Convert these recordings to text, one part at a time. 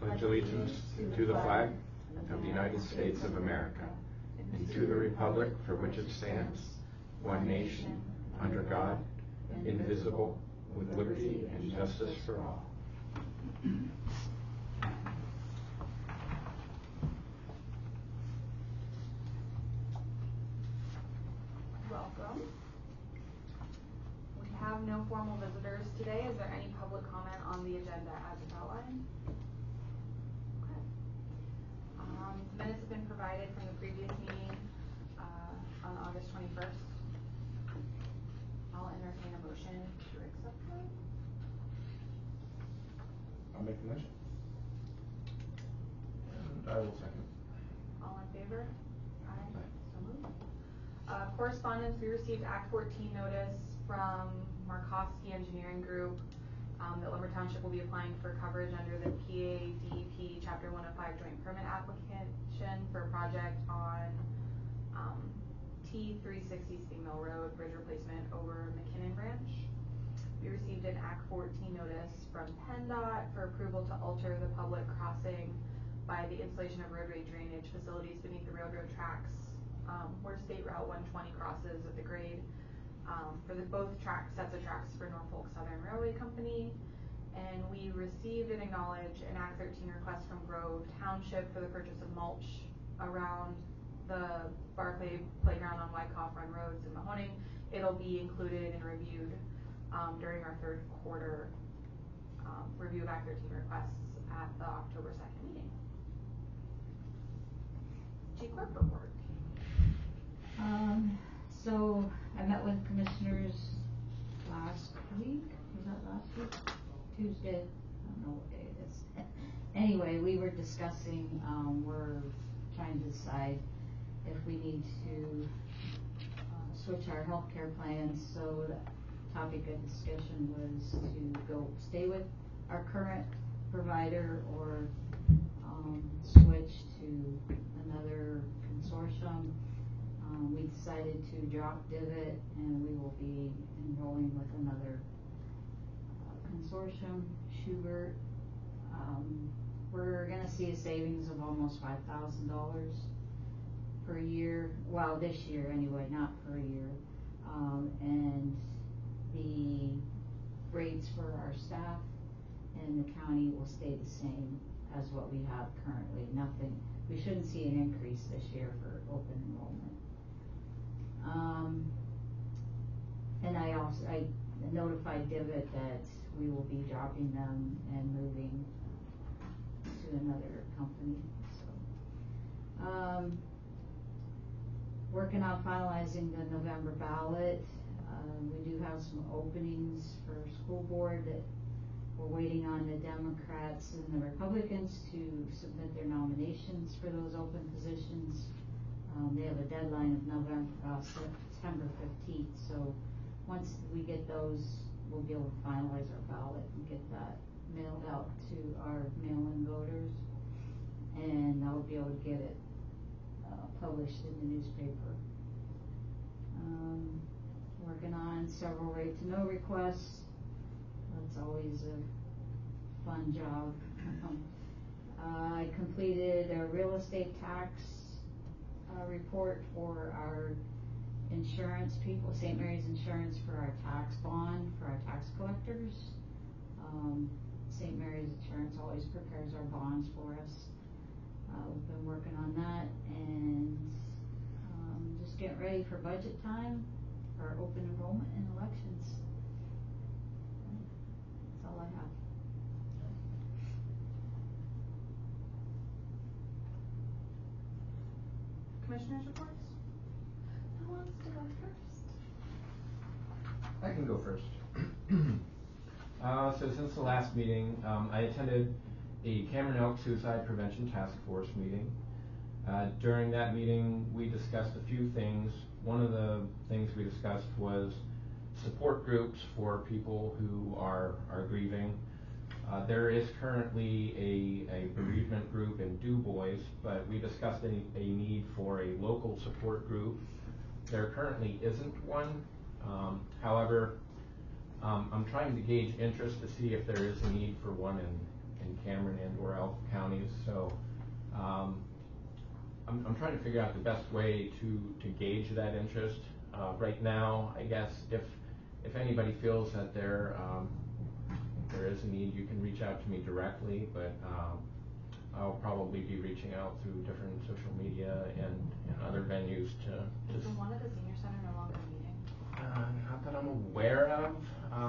pledge allegiance to the flag of the United States of America and to the republic for which it stands, one nation, under God, indivisible, with liberty and justice for all. Welcome. We have no formal visitors today. Is there any public comment on the agenda as it's outlined? Okay. Minutes have been provided from the previous meeting on August 21st. I'll entertain a motion to accept them. I'll make the motion. And I will second. All in favor? Aye. So moved. Correspondence, we received Act 14 notice from Markowski Engineering Group that Limber Township will be applying for coverage under the PADP Chapter 105 Joint Permit application for a project on T360 Spring Mill Road bridge replacement over McKinnon Branch. We received an Act 14 notice from PennDOT for approval to alter the public crossing by the installation of roadway drainage facilities beneath the railroad tracks where State Route 120 crosses at the grade for both sets of tracks for Norfolk Southern Railway Company. And we received and acknowledged an Act 13 request from Grove Township for the purchase of mulch around the Barclay Playground on Wyckoff Run Roads in Mahoning. It'll be included and reviewed during our third quarter review of Act 13 requests at the October 2nd meeting. Chief Clerk report. So I met with commissioners last week. Was that last week? Tuesday. I don't know what day it is. Anyway, we were discussing, we're trying to decide if we need to switch our healthcare plans. So the topic of discussion was to stay with our current provider or switch to another consortium. We decided to drop Divot and we will be enrolling with another consortium, Schubert. We're gonna see a savings of almost $5,000 per year. Well, this year anyway, not per year. And the rates for our staff and the county will stay the same as what we have currently. Nothing. We shouldn't see an increase this year for open enrollment. And I notified Divot that we will be dropping them and moving to another company. So, working on finalizing the November ballot. We do have some openings for school board that we're waiting on the Democrats and the Republicans to submit their nominations for those open positions. They have a deadline of September 15th. So once we get those, we'll be able to finalize our ballot and get that mailed out to our mail-in voters. And I'll be able to get it published in the newspaper. Working on several right to know requests. That's always a fun job. I completed a real estate tax report for our insurance people, St. Mary's Insurance, for our tax bond for our tax collectors. St. Mary's Insurance always prepares our bonds for us. We've been working on that and just getting ready for budget time for open enrollment and elections. That's all I have. Commissioners reports? Who wants to go first? I can go first. So since the last meeting, I attended the Cameron Elk Suicide Prevention Task Force meeting. During that meeting, we discussed a few things. One of the things we discussed was support groups for people who are grieving. There is currently a bereavement group in Du Bois, but we discussed a need for a local support group. There currently isn't one. However, I'm trying to gauge interest to see if there is a need for one in Cameron and or Elk counties. So I'm trying to figure out the best way to gauge that interest. Right now, I guess if anybody feels that there is a need, you can reach out to me directly, but I'll probably be reaching out through different social media and other venues to Is the one at the senior center no longer meeting? not that I'm aware of.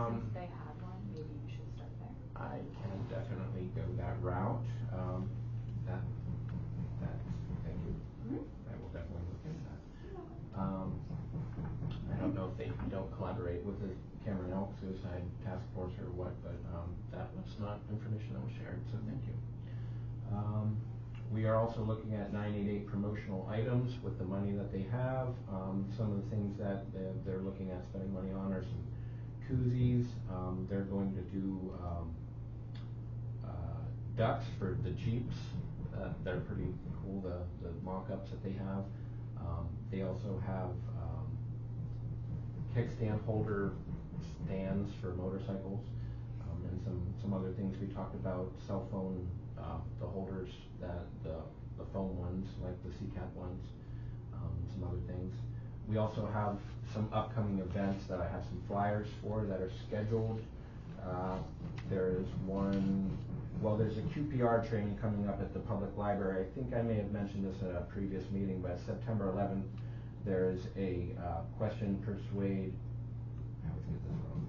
Since they had one, maybe you should start there. I can definitely go that route. That thank you. I will definitely look into that. I don't know if they don't collaborate with the Cameron Elk Suicide Task Force or what, but that was not information that was shared, so thank you. We are also looking at 988 promotional items with the money that they have. Some of the things that they're looking at spending money on are some koozies. They're going to do ducks for the Jeeps. They're pretty cool, the mock-ups that they have. They also have kickstand holder stands for motorcycles, and some other things we talked about, cell phone, the holders, that the phone ones, like the CCAT ones, some other things. We also have some upcoming events that I have some flyers for that are scheduled. There is one, well, there's a QPR training coming up at the public library. I think I may have mentioned this at a previous meeting, but September 11th, there is a question persuade. I always get this wrong.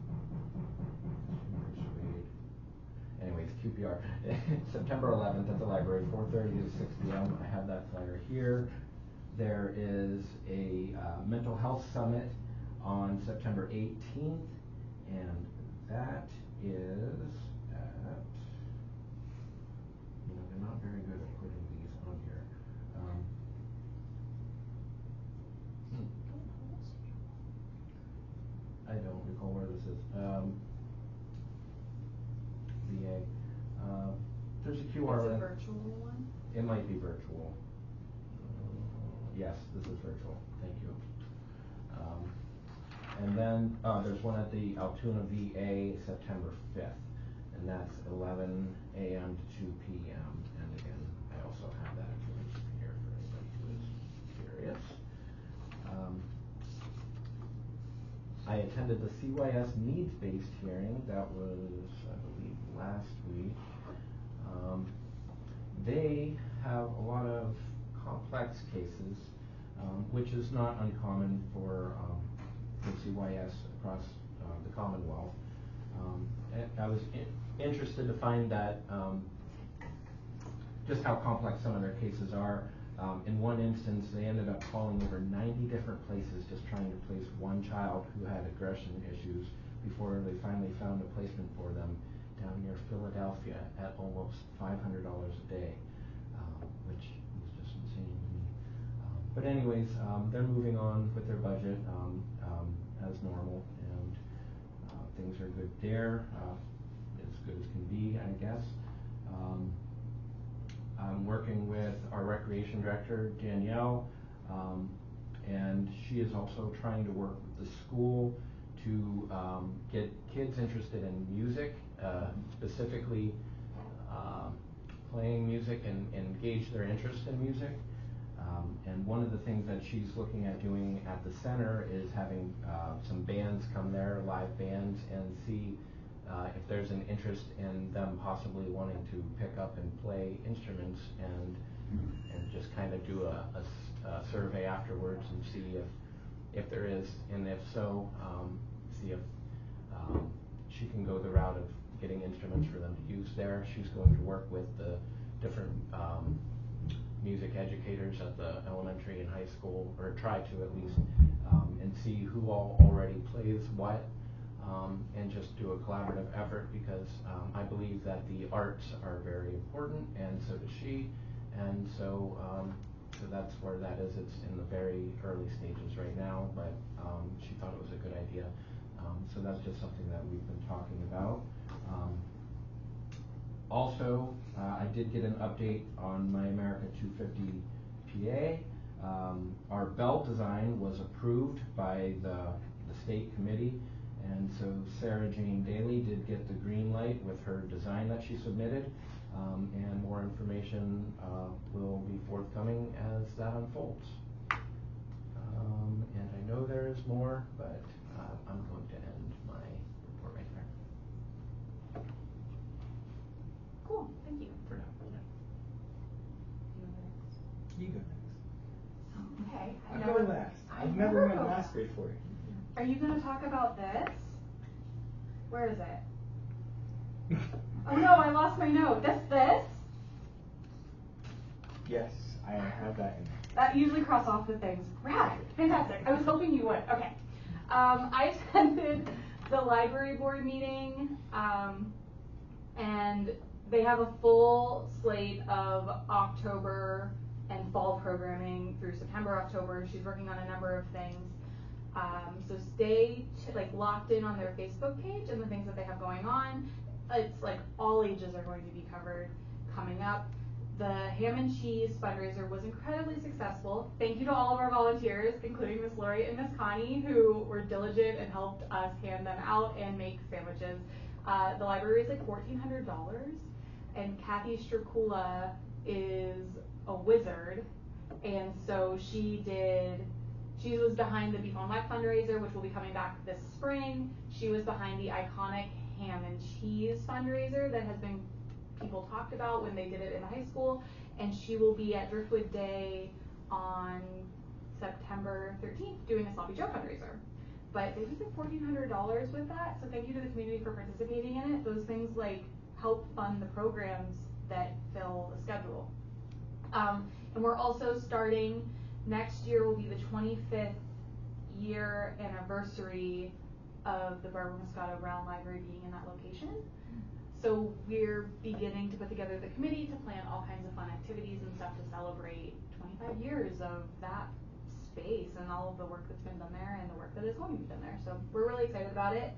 Question persuade. Anyways, QPR. September 11th at the library, 4:30 to 6 p.m. I have that flyer here. There is a mental health summit on September 18th, and that is at, they're not very good at putting these on here. I don't recall where this is. VA. There's a QR. It's a virtual one? It might be virtual. Yes, this is virtual. Thank you. And then there's one at the Altoona VA September 5th, and that's 11 a.m. to 2 p.m. And again, I also have that information here for anybody who is curious. I attended the CYS needs-based hearing. That was, I believe, last week. They have a lot of complex cases, which is not uncommon for CYS across the Commonwealth. I was interested to find that just how complex some of their cases are. In one instance, they ended up calling over 90 different places just trying to place one child who had aggression issues before they finally found a placement for them down near Philadelphia at almost $500 a day, which was just insane to me. But anyways, they're moving on with their budget as normal, and things are good there, as good as can be, I guess. I'm working with our recreation director, Danielle, and she is also trying to work with the school to get kids interested in music, specifically playing music and engage their interest in music. And one of the things that she's looking at doing at the center is having some bands come there, live bands, and see if there's an interest in them possibly wanting to pick up and play instruments, and just kind of do a survey afterwards and see if there is, and if so, see if she can go the route of getting instruments for them to use there. She's going to work with the different music educators at the elementary and high school, or try to at least, and see who all already plays what, and just do a collaborative effort, because I believe that the arts are very important, and so does she, and so that's where that is. It's in the very early stages right now, but she thought it was a good idea. So that's just something that we've been talking about. Also, I did get an update on my America 250 PA. Our belt design was approved by the state committee, And so Sarah Jane Daly did get the green light with her design that she submitted, and more information will be forthcoming as that unfolds. And I know there is more, but I'm going to end my report right there. Cool, thank you. For now. You go next. Okay. I'm going last. I've never went last before. Are you gonna talk about this? Where is it? Oh no, I lost my note. This? Yes, I have that in there. That usually cross off the things. Rad, fantastic. I was hoping you would. Okay. I attended the library board meeting, and they have a full slate of October and fall programming through September, October. She's working on a number of things. So stay locked in on their Facebook page and the things that they have going on. It's like all ages are going to be covered coming up. The ham and cheese fundraiser was incredibly successful. Thank you to all of our volunteers, including Miss Lori and Miss Connie, who were diligent and helped us hand them out and make sandwiches. The library is like $1,400, and Kathy Stracula is a wizard, and so she was behind the Beef on Weck fundraiser, which will be coming back this spring. She was behind the iconic ham and cheese fundraiser that has been people talked about when they did it in high school, and she will be at Driftwood Day on September 13th doing a Sloppy Joe fundraiser. But they just like $1,400 with that, so thank you to the community for participating in it. Those things help fund the programs that fill the schedule. And we're also starting, next year will be the 25th year anniversary of the Barbara Moscato Brown Library being in that location. So we're beginning to put together the committee to plan all kinds of fun activities and stuff to celebrate 25 years of that space and all of the work that's been done there and the work that is going to be done there. So we're really excited about it.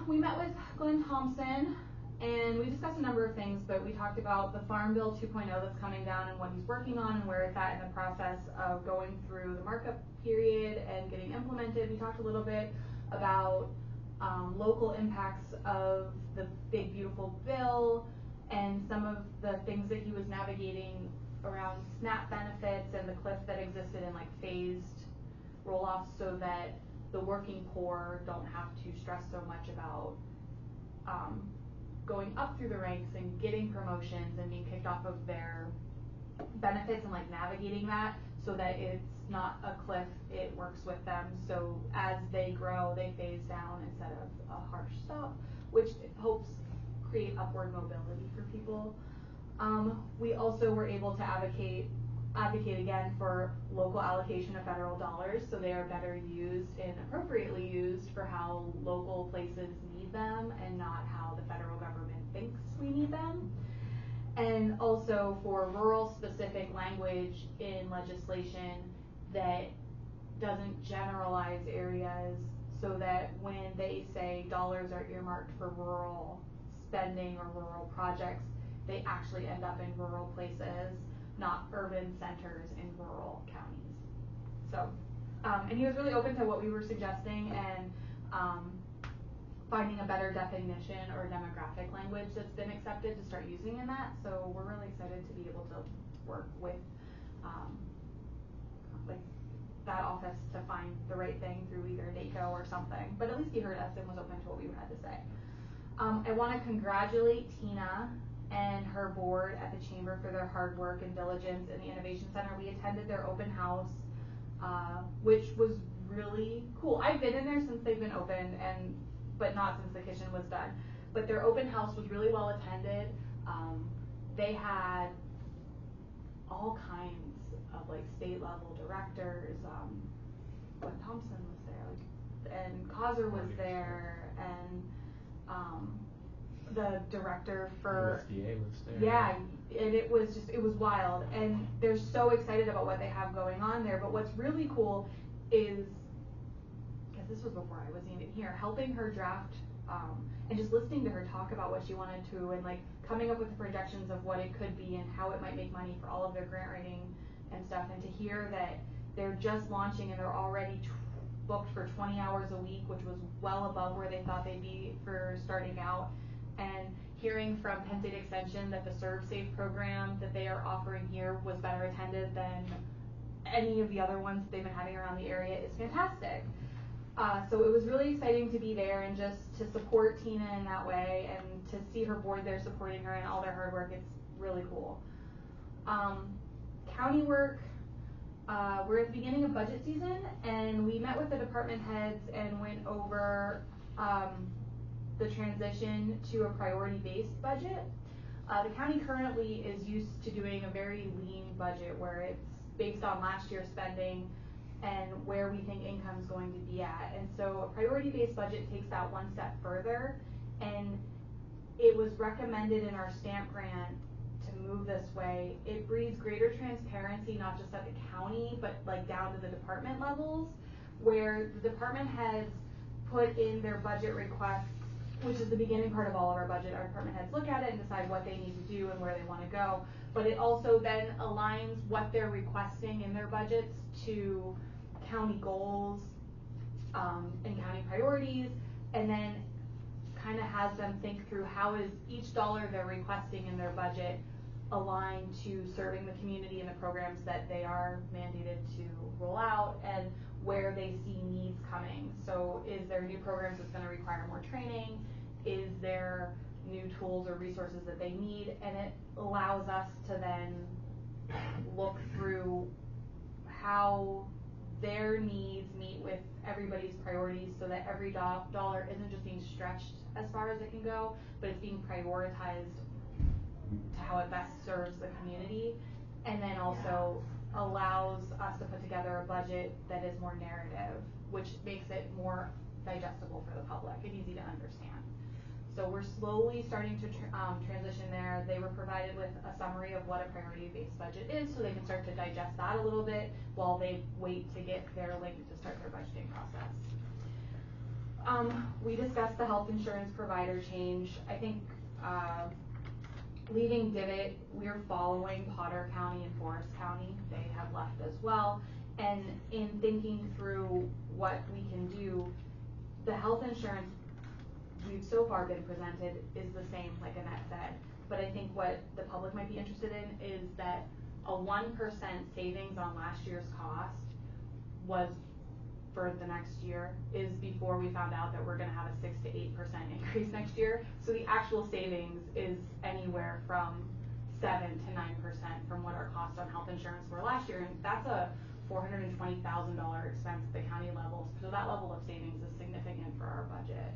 We met with Glenn Thompson and we discussed a number of things, but we talked about the Farm Bill 2.0 that's coming down and what he's working on and where it's at in the process of going through the markup period and getting implemented. We talked a little bit about local impacts of the big beautiful bill and some of the things that he was navigating around SNAP benefits and the cliff that existed in phased roll-offs so that the working poor don't have to stress so much about going up through the ranks and getting promotions and being kicked off of their benefits and navigating that so that it's not a cliff, it works with them. So as they grow, they phase down instead of a harsh stop, which hopes create upward mobility for people. We also were able to advocate again for local allocation of federal dollars so they are better used and appropriately used for how local places need them and not how the federal government thinks we need them. And also for rural specific language in legislation that doesn't generalize areas so that when they say dollars are earmarked for rural spending or rural projects, they actually end up in rural places, not urban centers in rural counties. So, and he was really open to what we were suggesting and finding a better definition or demographic language that's been accepted to start using in that. So we're really excited to be able to work with that office to find the right thing through either NACO or something. But at least he heard us and was open to what we had to say. I want to congratulate Tina and her board at the Chamber for their hard work and diligence in the Innovation Center. We attended their open house, which was really cool. I've been in there since they've been open, but not since the kitchen was done. But their open house was really well attended. They had all kinds of state level directors. Glenn Thompson was there, and Causer was there, and the director for USDA was there. Yeah, and it was wild, and they're so excited about what they have going on there. But what's really cool is, because this was before I was even here, helping her draft and just listening to her talk about what she wanted to, and coming up with the projections of what it could be and how it might make money for all of their grant writing and stuff, and to hear that they're just launching and they're already booked for 20 hours a week, which was well above where they thought they'd be for starting out. And hearing from Penn State Extension that the ServSafe program that they are offering here was better attended than any of the other ones that they've been having around the area is fantastic. So it was really exciting to be there and just to support Tina in that way and to see her board there supporting her and all their hard work. It's really cool. County work, we're at the beginning of budget season, and we met with the department heads and went over the transition to a priority-based budget. The county currently is used to doing a very lean budget where it's based on last year's spending and where we think income is going to be at. And so a priority-based budget takes that one step further, and it was recommended in our STAMP grant to move this way. It breeds greater transparency, not just at the county, but like down to the department levels, where the department heads put in their budget requests, which is the beginning part of all of our budget. Our department heads look at it and decide what they need to do and where they want to go. But it also then aligns what they're requesting in their budgets to county goals and county priorities, and then kind of has them think through how is each dollar they're requesting in their budget aligned to serving the community and the programs that they are mandated to roll out, and where they see needs coming. So is there new programs that's going to require more training? Is there new tools or resources that they need? And it allows us to then look through how their needs meet with everybody's priorities so that every dollar isn't just being stretched as far as it can go, but it's being prioritized to how it best serves the community, and then also allows us to put together a budget that is more narrative, which makes it more digestible for the public and easy to understand. So we're slowly starting to transition there. They were provided with a summary of what a priority-based budget is, so they can start to digest that a little bit while they wait to get their link to start their budgeting process. We discussed the health insurance provider change. I think leaving Divot, we're following Potter County and Forest County. They have left as well. And in thinking through what we can do, the health insurance we've so far been presented is the same, like Annette said. But I think what the public might be interested in is that a 1% savings on last year's cost was for the next year is before we found out that we're going to have a 6 to 8% increase next year. So the actual savings is anywhere from 7 to 9% from what our costs on health insurance were last year, and that's a $420,000 expense at the county level. So that level of savings is significant for our budget,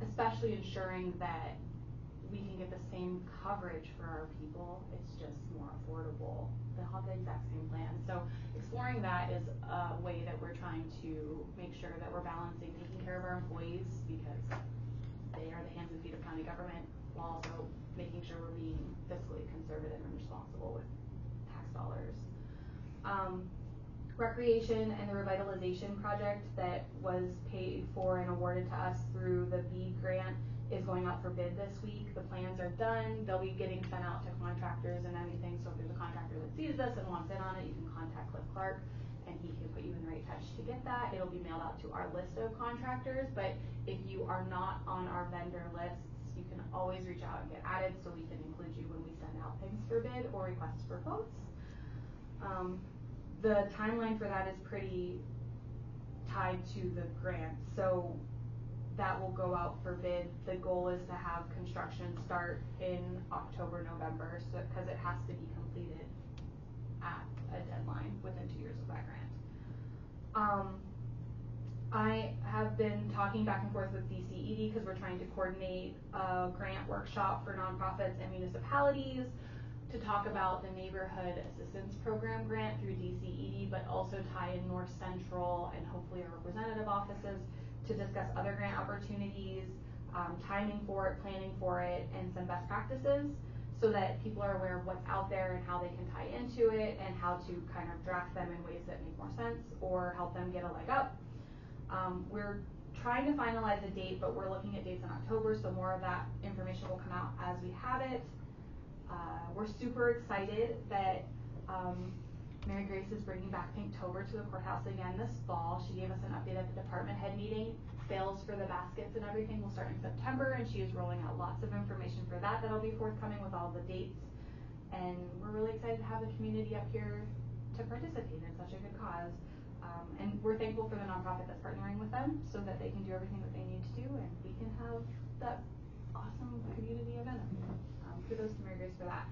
especially ensuring that we can get the same coverage for our people. It's just more affordable. They'll have the exact same plan. So exploring that is a way that we're trying to make sure that we're balancing taking care of our employees, because they are the hands and feet of county government, while also making sure we're being fiscally conservative and responsible with tax dollars. Recreation and the revitalization project that was paid for and awarded to us through the BEAD grant is going out for bid this week. The plans are done. They'll be getting sent out to contractors and anything. So if there's a contractor that sees this and wants in on it, you can contact Cliff Clark and he can put you in the right touch to get that. It'll be mailed out to our list of contractors, but if you are not on our vendor lists, you can always reach out and get added so we can include you when we send out things for bid or requests for quotes. The timeline for that is pretty tied to the grant. So that will go out for bid. The goal is to have construction start in October, November, so because it has to be completed at a deadline within 2 years of that grant. I have been talking back and forth with DCED because we're trying to coordinate a grant workshop for nonprofits and municipalities to talk about the Neighborhood Assistance Program grant through DCED, but also tie in North Central and hopefully our representative offices to discuss other grant opportunities, timing for it, planning for it, and some best practices so that people are aware of what's out there and how they can tie into it and how to kind of draft them in ways that make more sense or help them get a leg up. We're trying to finalize a date, but we're looking at dates in October, so more of that information will come out as we have it. We're super excited that Mary Grace is bringing back Pinktober to the courthouse again this fall. She gave us an update at the department head meeting. Sales for the baskets and everything will start in September, and she is rolling out lots of information for that that'll be forthcoming with all the dates. And we're really excited to have the community up here to participate in such a good cause. And we're thankful for the nonprofit that's partnering with them so that they can do everything that they need to do and we can have that awesome community event up here. Kudos to Mary Grace for that.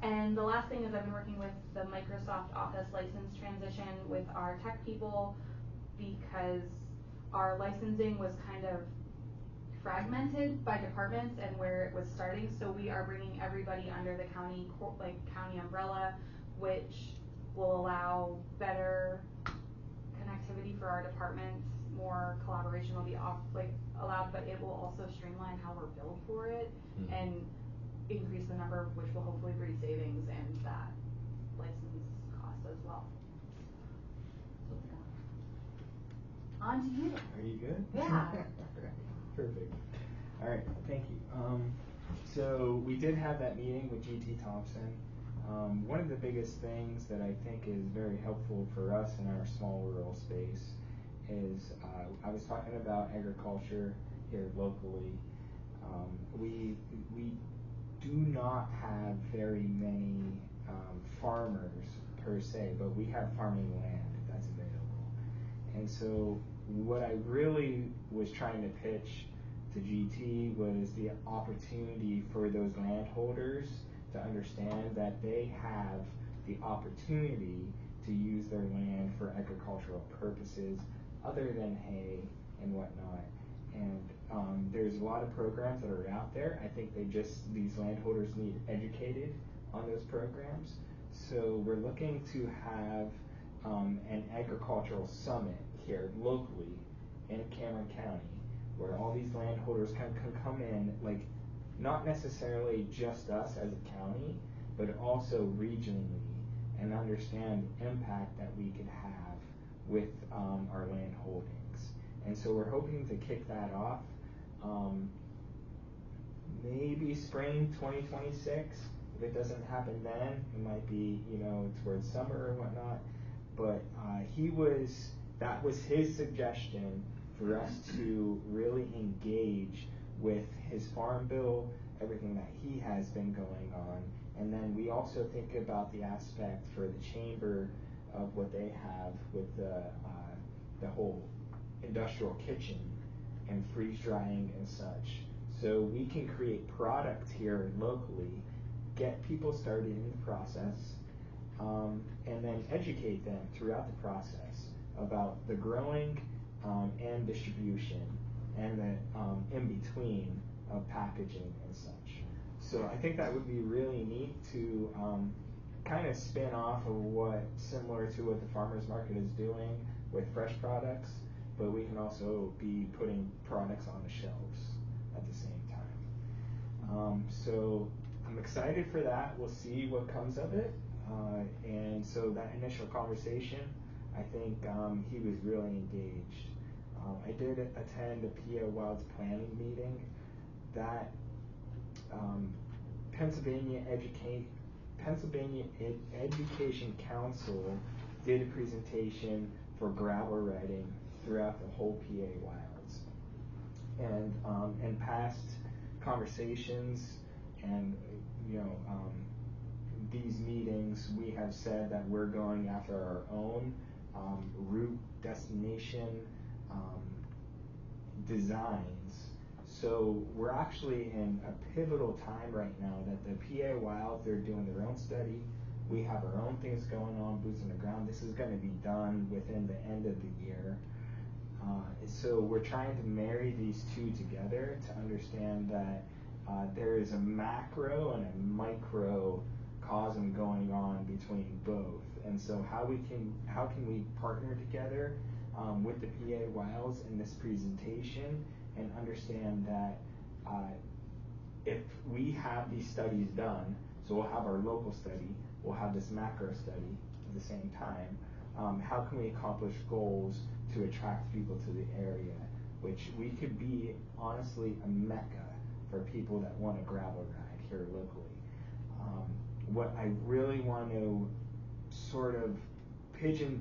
And the last thing is I've been working with the Microsoft Office license transition with our tech people because our licensing was kind of fragmented by departments and where it was starting. So we are bringing everybody under the county umbrella, which will allow better connectivity for our departments. More collaboration will be allowed, but it will also streamline how we're billed for it and increase the number, which will hopefully breed savings and that license cost as well. On to you. Are you good? Yeah. Perfect. All right, thank you. So we did have that meeting with GT Thompson. One of the biggest things that I think is very helpful for us in our small rural space is I was talking about agriculture here locally. We do not have very many farmers per se, but we have farming land that's available. And so what I really was trying to pitch to GT was the opportunity for those landholders to understand that they have the opportunity to use their land for agricultural purposes other than hay and whatnot. And there's a lot of programs that are out there. I think these landholders need educated on those programs. So we're looking to have an agricultural summit here locally in Cameron County where all these landholders can come in, like not necessarily just us as a county, but also regionally, and understand the impact that we could have with our land holdings. And so we're hoping to kick that off maybe spring 2026. If it doesn't happen then, it might be, towards summer or whatnot. But that was his suggestion for us to really engage with his farm bill, everything that he has been going on. And then we also think about the aspect for the chamber of what they have with the whole industrial kitchen and freeze drying and such. So we can create product here locally, get people started in the process, and then educate them throughout the process about the growing and distribution and the in-between of packaging and such. So I think that would be really neat to kind of spin off of similar to what the farmers market is doing with fresh products, but we can also be putting products on the shelves at the same time. So I'm excited for that. We'll see what comes of it. And so that initial conversation, I think he was really engaged. I did attend a PA Wilds planning meeting. That Pennsylvania Education Council did a presentation for gravel riding throughout the whole PA Wilds. And in past conversations and these meetings, we have said that we're going after our own route destination designs. So we're actually in a pivotal time right now that the PA Wilds, they're doing their own study. We have our own things going on, boots on the ground. This is going to be done within the end of the year. So we're trying to marry these two together to understand that there is a macro and a microcosm going on between both. And so how can we partner together with the PA Wilds in this presentation and understand that if we have these studies done, so we'll have our local study, we'll have this macro study at the same time, how can we accomplish goals to attract people to the area, which we could be honestly a mecca for people that want to gravel ride here locally. What I really want to sort of pigeon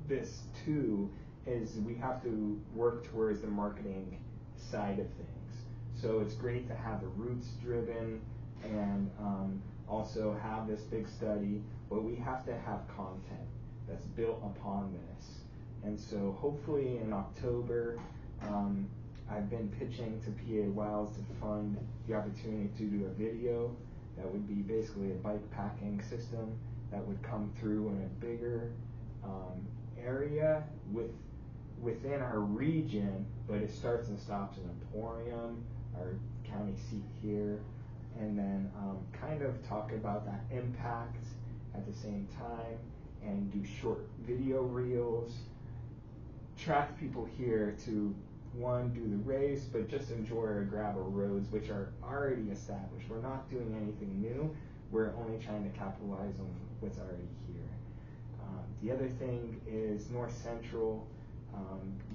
this too is we have to work towards the marketing side of things. So it's great to have the roots driven and also have this big study, but we have to have content that's built upon this. And so hopefully in October, I've been pitching to PA Wilds to fund the opportunity to do a video that would be basically a bike packing system that would come through in a bigger area within our region, but it starts and stops in Emporium, our county seat here, and then kind of talk about that impact at the same time and do short video reels, track people here to one, do the race, but just enjoy our gravel roads, which are already established. We're not doing anything new. We're only trying to capitalize on what's already here. The other thing is North Central.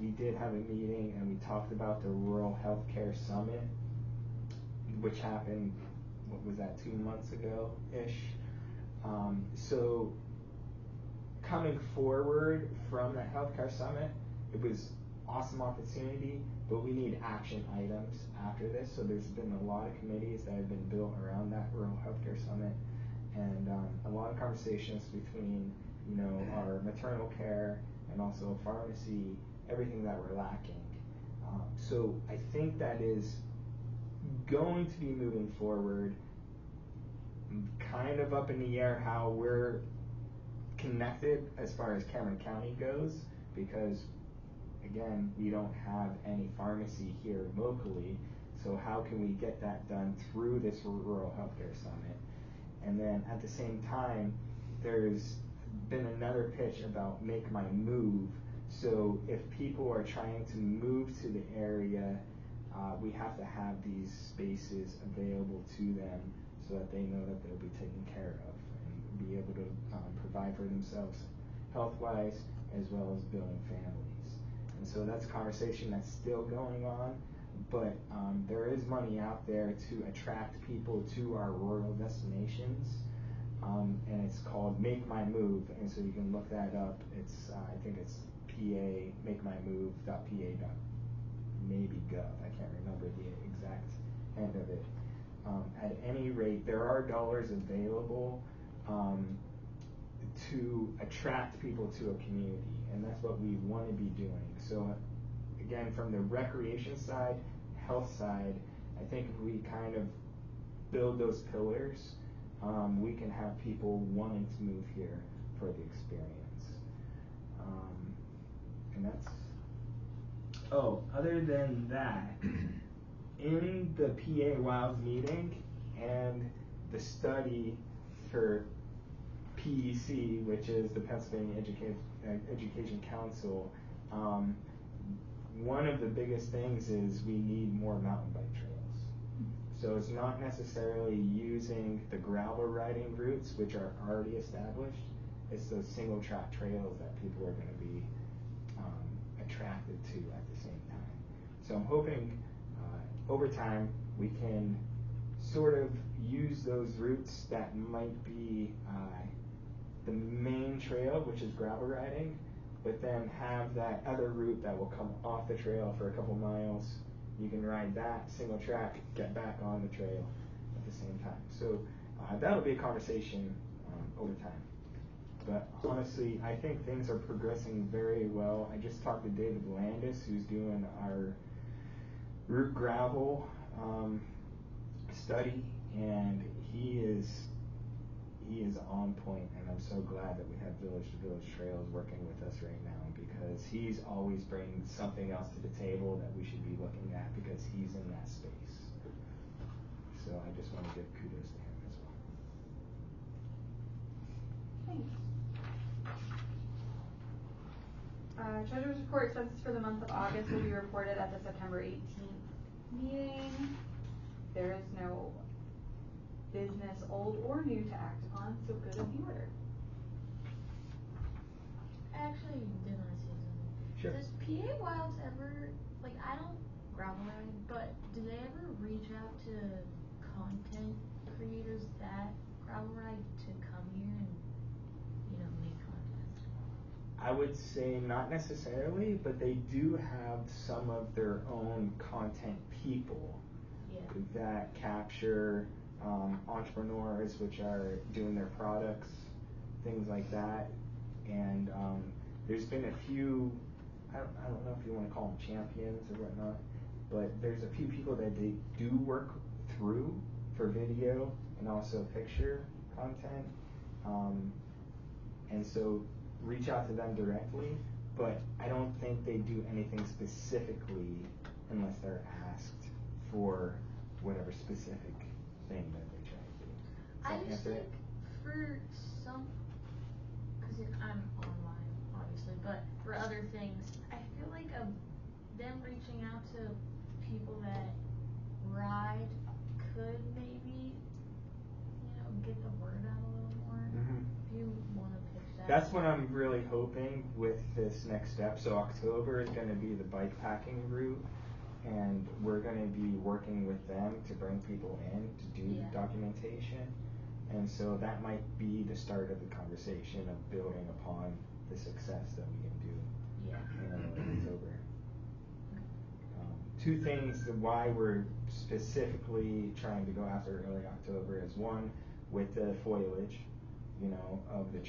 We did have a meeting and we talked about the Rural Healthcare Summit, which happened, what was that, 2 months ago-ish. So coming forward from that healthcare summit, it was awesome opportunity, but we need action items after this. So there's been a lot of committees that have been built around that Rural Healthcare Summit, and a lot of conversations between, you know, our maternal care and also pharmacy, everything that we're lacking. So I think that is going to be moving forward. Kind of up in the air how we're connected as far as Cameron County goes, because again, we don't have any pharmacy here locally, so how can we get that done through this Rural Healthcare Summit? And then at the same time, there's been another pitch about Make My Move. So if people are trying to move to the area, we have to have these spaces available to them so that they know that they'll be taken care of and be able to provide for themselves health-wise as well as building families. And so that's a conversation that's still going on, but there is money out there to attract people to our rural destinations, and it's called Make My Move, and so you can look that up. It's I think it's makemymove.pa.maybe.gov. I can't remember the exact end of it. At any rate, there are dollars available to attract people to a community, and that's what we want to be doing. So again, from the recreation side, health side, I think if we kind of build those pillars, we can have people wanting to move here for the experience. And that's, other than that, in the PA Wilds meeting and the study for PEC, which is the Pennsylvania Education Council, one of the biggest things is we need more mountain bike trails. So it's not necessarily using the gravel riding routes, which are already established. It's those single track trails that people are going to be attracted to at the same time. So I'm hoping over time we can sort of use those routes that might be the main trail, which is gravel riding, but then have that other route that will come off the trail for a couple miles. You can ride that single track, get back on the trail at the same time. So that'll be a conversation over time. But honestly, I think things are progressing very well. I just talked to David Landis, who's doing our route gravel study, and he is on point, and I'm so glad that we have Village to Village Trails working with us right now, because he's always bringing something else to the table that we should be looking at, because he's in that space. So I just want to give kudos to him as well. Thanks. Treasurer's report expenses for the month of August will be reported at the September 18th meeting. There is no business, old or new, to act upon, so good of the order. I actually did want to say something. Sure. Does PA Wilds ever, like, I don't gravel ride, but do they ever reach out to content creators that gravel ride to come here and, you know, make content? I would say not necessarily, but they do have some of their own content people Yeah. that capture entrepreneurs which are doing their products, things like that. And there's been a few, I don't know if you want to call them champions or whatnot, but there's a few people that they do work through for video and also picture content. And so reach out to them directly, but I don't think they do anything specifically unless they're asked for whatever specific thing that they're trying to do. Does I that just answer think it? for some, because I'm online, obviously, but for other things, I feel like them reaching out to people that ride could maybe, get the word out a little more. Mhm. If you want to pitch that. That's what I'm really hoping with this next step. So October is going to be the bike packing route, and we're going to be working with them to bring people in to do Yeah. the documentation. And so that might be the start of the conversation of building upon the success that we can do Yeah. in early October. Two things why we're specifically trying to go after early October is one, with the foliage, of the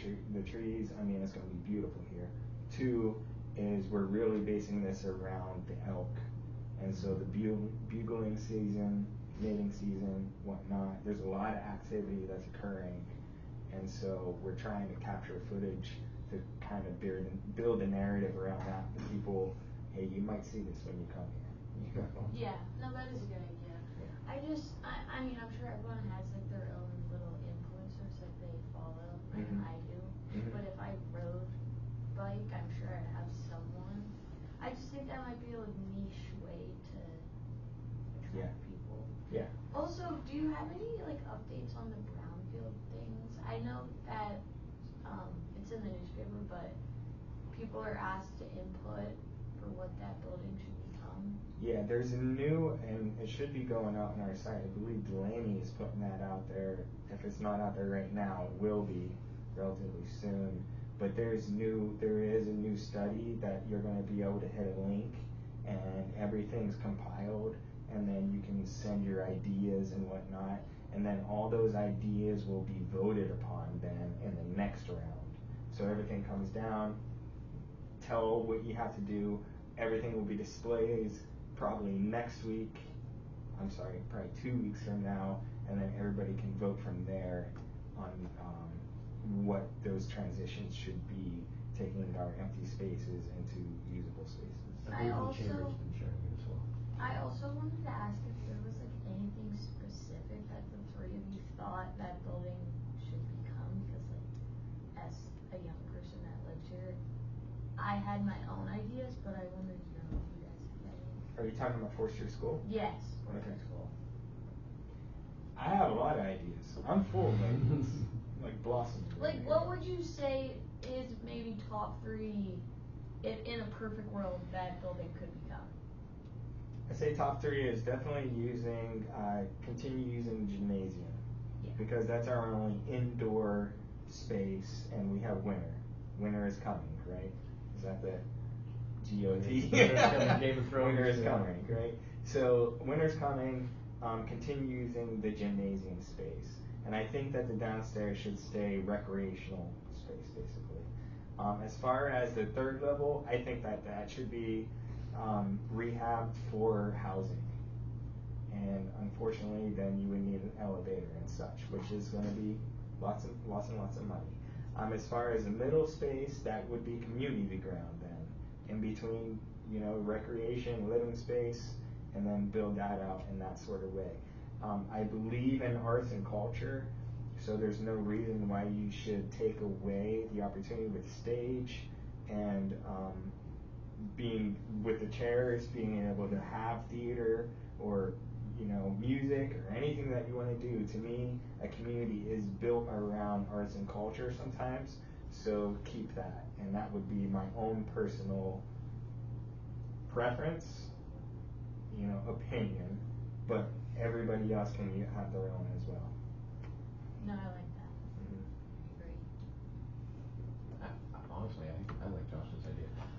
trees. I mean, it's going to be beautiful here. Two is we're really basing this around the elk, and so the bugling season, mating season, whatnot. There's a lot of activity that's occurring, and so we're trying to capture footage to kind of build a narrative around that. For people, hey, you might see this when you come here. Yeah, no, that is a good idea. Yeah. I mean, I'm sure everyone has like their own little influencers that they follow, like Mhm. I do. Mhm. But if I rode bike, I'm sure I'd have someone. I just think that might be a niche way to attract Yeah. people. Yeah. Also, do you have any like updates on the brownfield things? I know that it's in the newspaper, but people are asked to input for what that building should become. Yeah, there's a new, and it should be going out on our site. I believe Delaney is putting that out there. If it's not out there right now, it will be relatively soon. But there is a new study that you're going to be able to hit a link, and everything's compiled, and then you can send your ideas and whatnot, and then all those ideas will be voted upon then in the next round. So everything comes down, tell what you have to do. Everything will be displayed probably next week. I'm sorry, probably 2 weeks from now, and then everybody can vote from there on what those transitions should be, taking our empty spaces into usable spaces. I believe the also- chamber's been sharing it as well. I also wanted to ask if there was like anything specific that the three of you thought that building should become, because like as a young person that lives here, I had my own ideas, but I wanted to know if you guys had any. Are you talking about Forster School? Yes, Okay. Forster School. I have a lot of ideas. I'm full of ideas, like blossoming. Like, what would you say is maybe top three, if in a perfect world, that building could become? I say top three is definitely continue using the gymnasium. Yeah. Because that's our only indoor space, and we have winter. Winter is coming, right? Is that the GOT? Winter's coming, Game of Thrones, Winter is yeah. coming, right? So winter's coming. Continue using the gymnasium space, and I think that the downstairs should stay recreational space, basically. As far as the third level, I think that should be rehabbed for housing. And unfortunately, then you would need an elevator and such, which is going to be lots and lots of money. As far as the middle space, that would be community ground then, in between, recreation, living space, and then build that out in that sort of way. I believe in arts and culture, so there's no reason why you should take away the opportunity with stage and being with the chairs, being able to have theater or music or anything that you want to do. To me, a community is built around arts and culture sometimes, so keep that. And that would be my own personal preference, opinion, but everybody else can have their own as well. No, I like that. Mhm. Great. Honestly, I like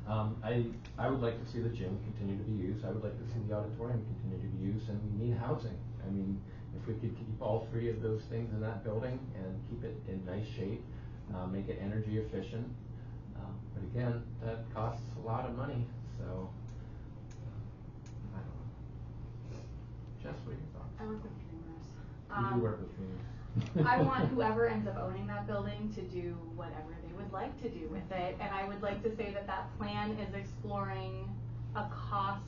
I would like to see the gym continue to be used, I would like to see the auditorium continue to be used, and we need housing. I mean, if we could keep all three of those things in that building and keep it in nice shape, make it energy efficient, but again, that costs a lot of money, so, I don't know. Jess, what are your thoughts? I work with cameras. You do work with communities. I want whoever ends up owning that building to do whatever they would like to do with it, and I would like to say that that plan is exploring a cost.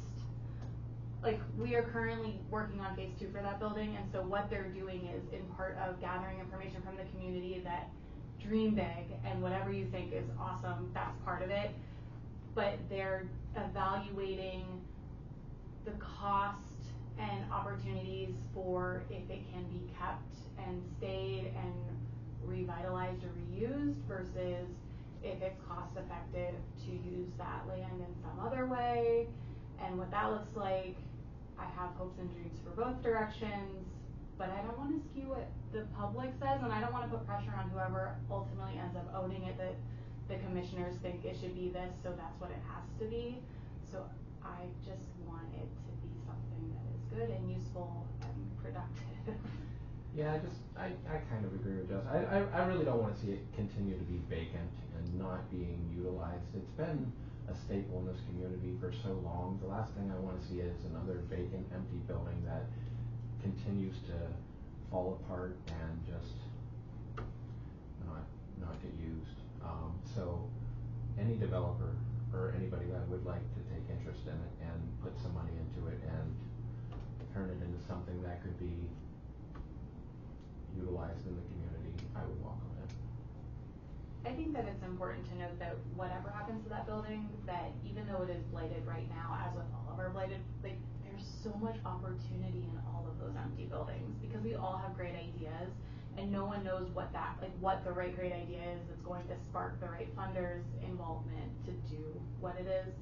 Like, we are currently working on phase 2 for that building, and so what they're doing is in part of gathering information from the community that dream big, and whatever you think is awesome, that's part of it, but they're evaluating the cost and opportunities for if it can be kept and stayed and revitalized or reused versus if it's cost effective to use that land in some other way and what that looks like. I have hopes and dreams for both directions, but I don't want to skew what the public says, and I don't want to put pressure on whoever ultimately ends up owning it that the commissioners think it should be this, so that's what it has to be. So I just want it to be something that is good and useful and productive. Yeah, I kind of agree with Jess. I really don't want to see it continue to be vacant and not being utilized. It's been a staple in this community for so long. The last thing I want to see is another vacant, empty building that continues to fall apart and just not get used. So any developer or anybody that would like to take interest in it and put some money into it and turn it into something that could be utilized in the community, I would welcome it. I think that it's important to note that whatever happens to that building, that even though it is blighted right now, as with all of our blighted, like, there's so much opportunity in all of those empty buildings because we all have great ideas and no one knows what the right great idea is that's going to spark the right funders' involvement to do what it is.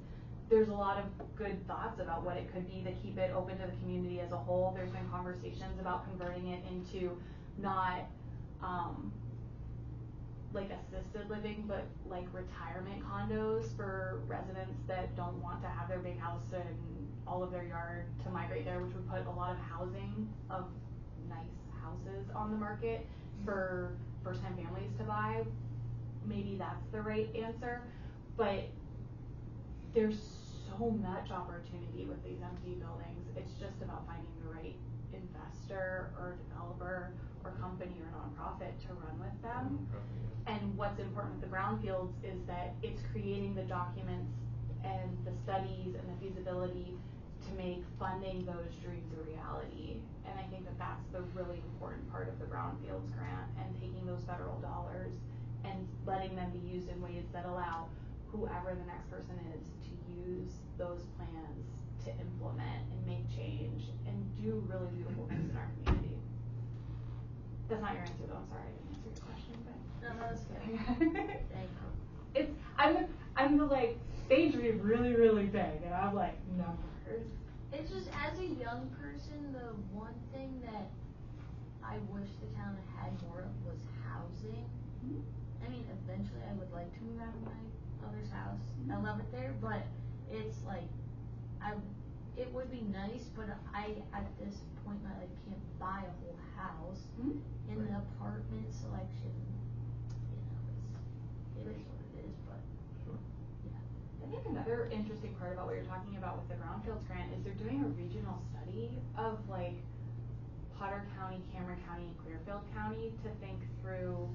There's a lot of good thoughts about what it could be to keep it open to the community as a whole. There's been conversations about converting it into not like assisted living, but like retirement condos for residents that don't want to have their big house and all of their yard to migrate there, which would put a lot of housing of nice houses on the market for first-time families to buy. Maybe that's the right answer, but there's so much opportunity with these empty buildings. It's just about finding the right investor or developer or company or nonprofit to run with them. And what's important with the brownfields is that it's creating the documents and the studies and the feasibility to make funding those dreams a reality. And I think that that's the really important part of the brownfields grant, and taking those federal dollars and letting them be used in ways that allow whoever the next person is to use those plans to implement and make change and do really beautiful things in our community. That's not your answer though, I'm sorry I didn't answer your question, but. No, that was good. Thank you. I'm the like, they dream really, really big, and I'm like, numbers. It's just, as a young person, the one thing that I wish the town had more of was housing. Mm-hmm. I mean, eventually I would like to move out of my mother's house. I love it there, but it's like, it would be nice, but I, at this point in my life, can't buy a whole house. Mm-hmm. In the apartment selection, it is what it is, but, Sure. yeah. I think another interesting part about what you're talking about with the Brownfields grant is they're doing a regional study of like Potter County, Cameron County, and Clearfield County to think through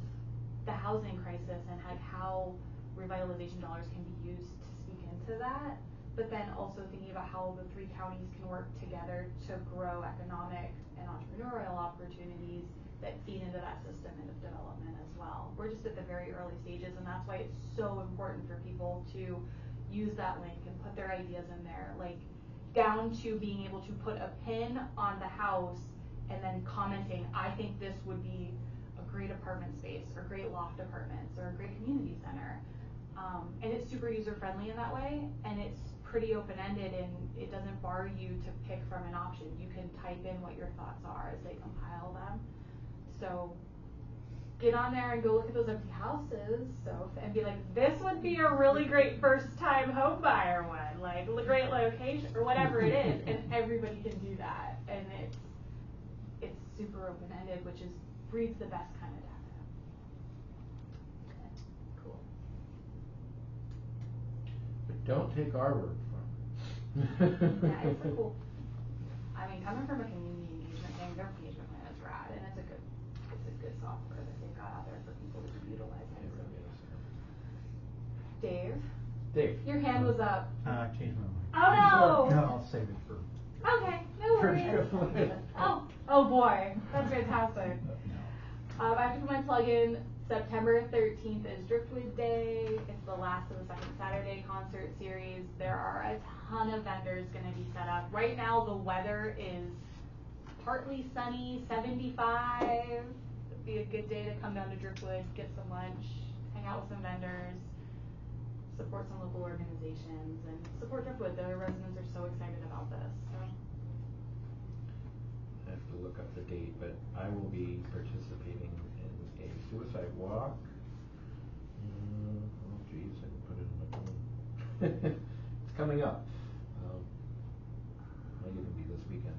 the housing crisis and like how revitalization dollars can be used to speak into that, but then also thinking about how the three counties can work together to grow economic and entrepreneurial opportunities that feed into that system and of development as well. We're just at the very early stages, and that's why it's so important for people to use that link and put their ideas in there, like down to being able to put a pin on the house and then commenting, I think this would be a great apartment space or great loft apartments or a great community center. And it's super user friendly in that way, and it's pretty open-ended, and it doesn't bar you to pick from an option. You can type in what your thoughts are as they compile them. So get on there and go look at those empty houses, and be like, this would be a really great first time home buyer one, like a great location or whatever it is, and everybody can do that, and it's super open ended, which breeds the best kind of data. Cool. But don't take our word for it. Yeah, it's cool. I mean, coming from a community engagement thing, their engagement plan is rad, and it's a good software that they've got out there for people to be utilizing. Dave? Dave. Your hand was up. I changed my mind. Oh no! No, I'll save it for. Okay, no worries. Oh boy, that's fantastic. I have to put my plug in. September 13th is Driftwood Day. It's the last of the second Saturday concert series. There are a ton of vendors going to be set up. Right now the weather is partly sunny, 75. It'd be a good day to come down to Driftwood, get some lunch, hang out with some vendors, support some local organizations, and support Driftwood. The residents are so excited about this. So. I have to look up the date, but I will be participating in a suicide walk. Oh geez, I didn't put it in my phone. It's coming up. Might even be this weekend.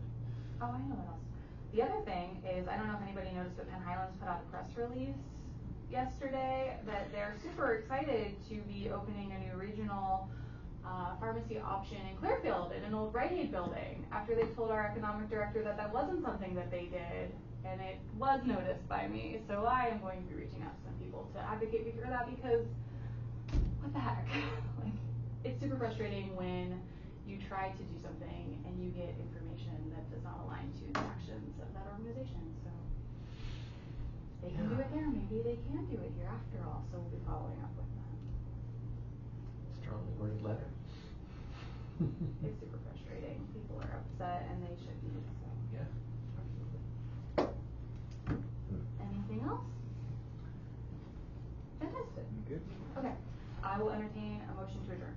Oh, I know what else. The other thing is, I don't know if anybody noticed, but Penn Highlands put out a press release yesterday that they're super excited to be opening a new regional pharmacy option in Clearfield in an old Rite Aid building, after they told our economic director that wasn't something that they did, and it was noticed by me. So I am going to be reaching out to some people to advocate for that, because what the heck? Like, it's super frustrating when you try to do something and you get information that does not align to the actions of that organization. So they can do it there, maybe they can do it here after all, so we'll be following up with them. Strongly worded letter. It's super frustrating. People are upset and they should be, so. Yeah, absolutely. Anything else? Fantastic. Good. Okay, I will entertain a motion to adjourn.